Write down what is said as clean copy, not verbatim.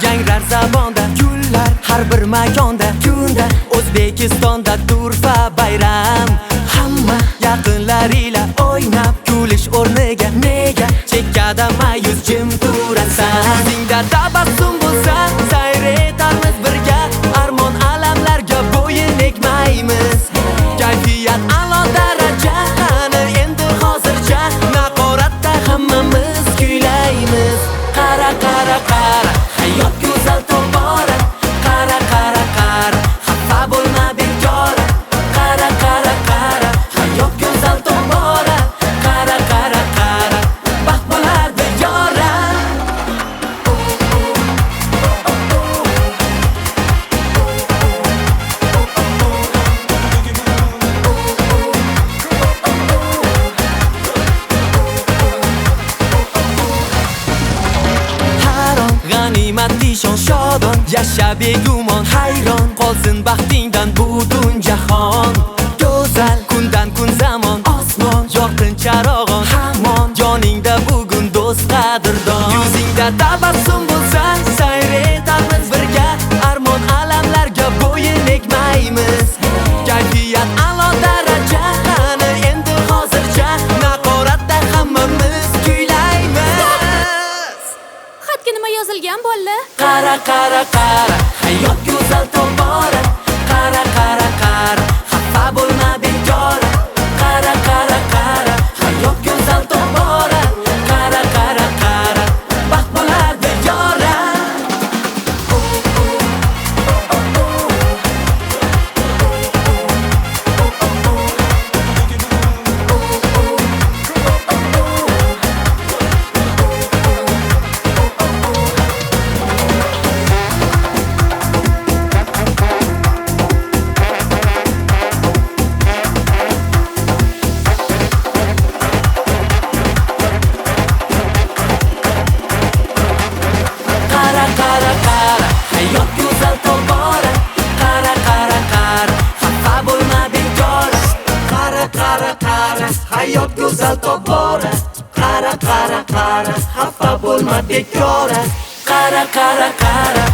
Yangrar zamonda gullar har bir makonda kunda O'zbekistonda turfa bayram hamma yaqinlar ila o'ynab kulish o'rniga nega chekkada mayus jim turasan Yuzingda tabassum bo'lsa sayr etamiz birga armon alamlarga bo'yin egmaymiz kayfiyat a'lo daraja qani endi hozircha naqoratda hammamiz kuylaymiz qara qara qara hayot go'zal tobora qara qara qara xafa bo'lma bekora qara qara qara hayot go'zal tobora qara qara qara baxt bo'lar bekora g'animat nishon shodon yasha begumon hayron qolsin baxtingdan butun jahon go'zal kundan kun zamon osmon yorqin charog'on hamon joningda bugun do'st qadrdon yuzingda tabassum bo'lsa sayr etamiz birga armon alamlarga bo'yin egmaymiz kayfiyat a'lo daraja qani endi hozircha naqoratda hammamiz kuylaymiz Xatga nima yozilgan bo'ldi? qara qara qara hayot go'zal tobora qara qara qara xafa bo'lma bekora qara qara qara hayot go'zal tobora qara qara qara baxt bo'lar bekora qara qara qara hayot go'zal tobora qara qara qara xafa bo'lma bekora qara qara qara hayot go'zal tobora qara qara qara xafa bo'lma bekora qara qara qara